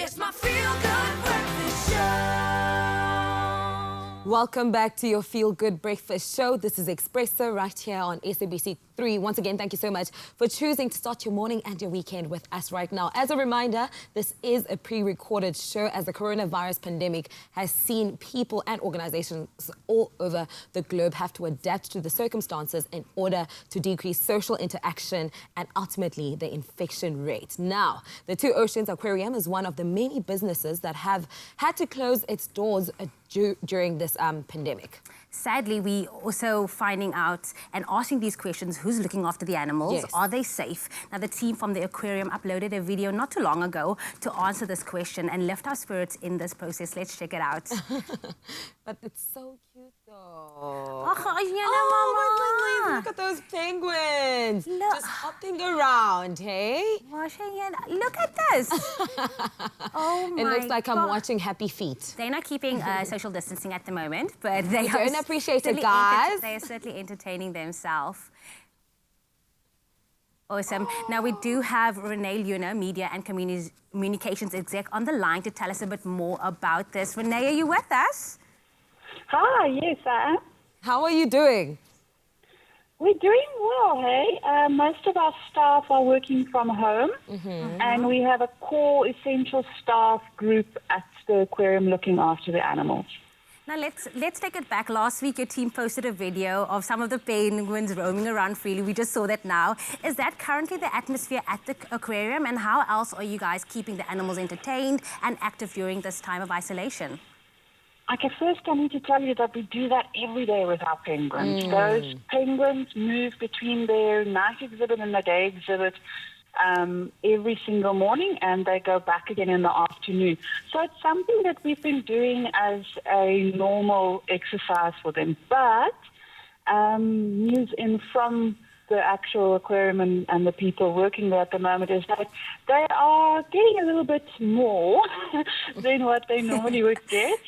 It's my feel-good breakfast show. Welcome back to your Feel Good Breakfast Show. This is Expresso right here on SABC 3. Once again, thank you so much for choosing to start your morning and your weekend with us right now. As a reminder, this is a pre-recorded show as the coronavirus pandemic has seen people and organizations all over the globe have to adapt to the circumstances in order to decrease social interaction and ultimately the infection rate. Now, the Two Oceans Aquarium is one of the many businesses that have had to close its doors during this pandemic. Sadly, we also finding out and asking these questions, who's looking after the animals? Yes. Are they safe? Now, the team from the aquarium uploaded a video not too long ago to answer this question and lift our spirits in this process. Let's check it out. But it's so cute though. Oh, my goodness, look at those penguins. Look. Just hopping around, hey? Look at this. Oh my It looks like I'm God. watching Happy Feet. They're not keeping social distancing at the moment, but they don't are appreciate it, certainly guys. They are certainly entertaining themselves. Awesome. Now, we do have Renee Luna, Media and Communications Exec, on the line to tell us a bit more about this. Renee, are you with us? Hi, yes, I am. How are you doing? We're doing well, hey? Most of our staff are working from home, and we have a core essential staff group at the aquarium looking after the animals. Now, let's take it back. Last week, your team posted a video of some of the penguins roaming around freely. We just saw that now. Is that currently the atmosphere at the aquarium? And how else are you guys keeping the animals entertained and active during this time of isolation? Okay, first I need to tell you that we do that every day with our penguins. Those penguins move between their night exhibit and the day exhibit every single morning, and they go back again in the afternoon. So it's something that we've been doing as a normal exercise for them. But news in from the actual aquarium and the people working there at the moment is that they are getting a little bit more than what they normally would get.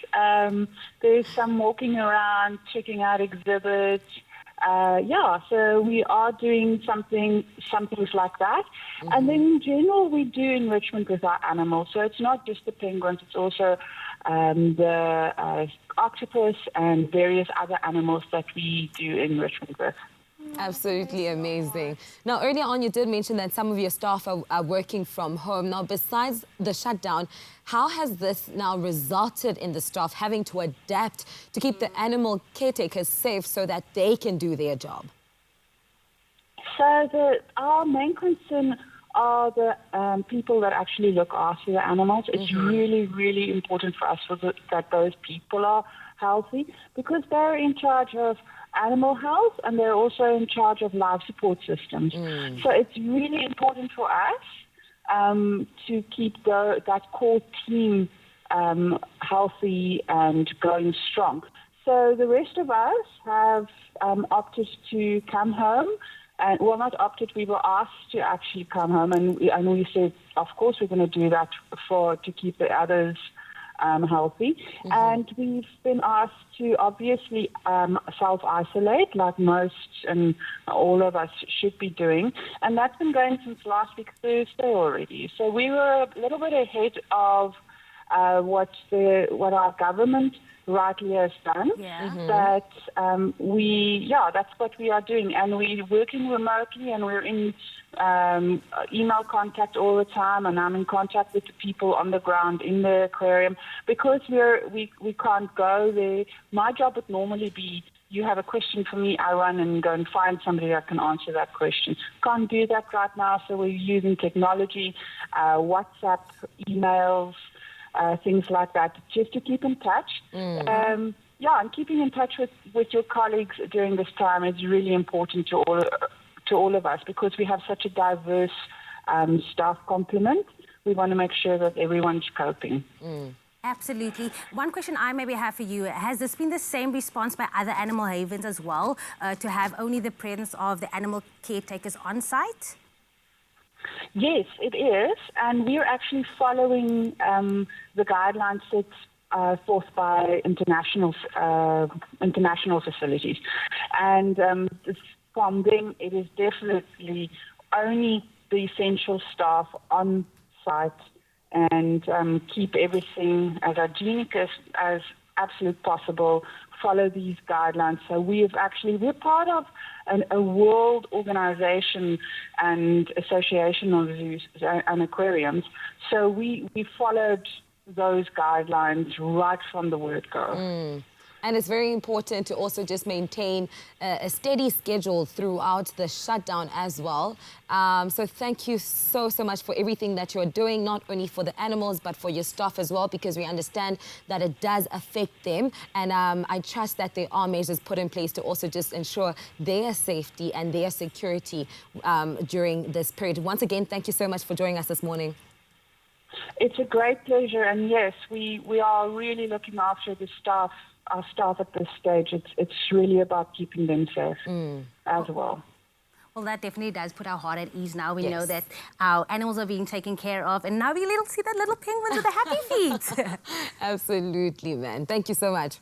There's some walking around, checking out exhibits. So we are doing some things like that. And then in general, we do enrichment with our animals. So it's not just the penguins, it's also the octopus and various other animals that we do enrichment with. Absolutely amazing. Now, earlier on, you did mention that some of your staff are working from home. Now, besides the shutdown, how has this now resulted in the staff having to adapt to keep the animal caretakers safe so that they can do their job? So our main concern are the people that actually look after the animals. It's really, really important for us that those people are healthy, because they're in charge of animal health and they're also in charge of life support systems. So it's really important for us to keep that core team healthy and going strong. So the rest of us have opted to come home. And, well, not opted, we were asked to actually come home, and we said, of course, we're going to do that to keep the others healthy. And we've been asked to obviously self-isolate, like most and all of us should be doing. And that's been going since last week, Thursday already. So we were a little bit ahead of what our government rightly has done. But that's what we are doing, and we're working remotely, and we're in email contact all the time, and I'm in contact with the people on the ground in the aquarium, because we can't go there. My job would normally be, you have a question for me, I run and go and find somebody that can answer that question. Can't do that right now, so we're using technology, WhatsApp, emails, things like that, just to keep in touch. And keeping in touch with your colleagues during this time is really important to all of us, because we have such a diverse staff complement. We want to make sure that everyone's coping. Absolutely. One question I maybe have for you, has this been the same response by other animal havens as well, to have only the presence of the animal caretakers on site? Yes, it is, and we're actually following the guidelines set forth by international facilities, and from them it is definitely only the essential staff on site and keep everything as hygienic as absolute possible, follow these guidelines. So we're part of a world organization and association of zoos and aquariums. So we followed those guidelines right from the word go. And it's very important to also just maintain a steady schedule throughout the shutdown as well. So thank you so much for everything that you're doing, not only for the animals, but for your staff as well, because we understand that it does affect them. And I trust that there are measures put in place to also just ensure their safety and their security during this period. Once again, thank you so much for joining us this morning. It's a great pleasure. And yes, we are really looking after our staff at this stage. It's really about keeping them safe as well. Well, that definitely does put our heart at ease now. We Yes. know that our animals are being taken care of, and now we see that little penguin with the happy feet. Absolutely, man. Thank you so much.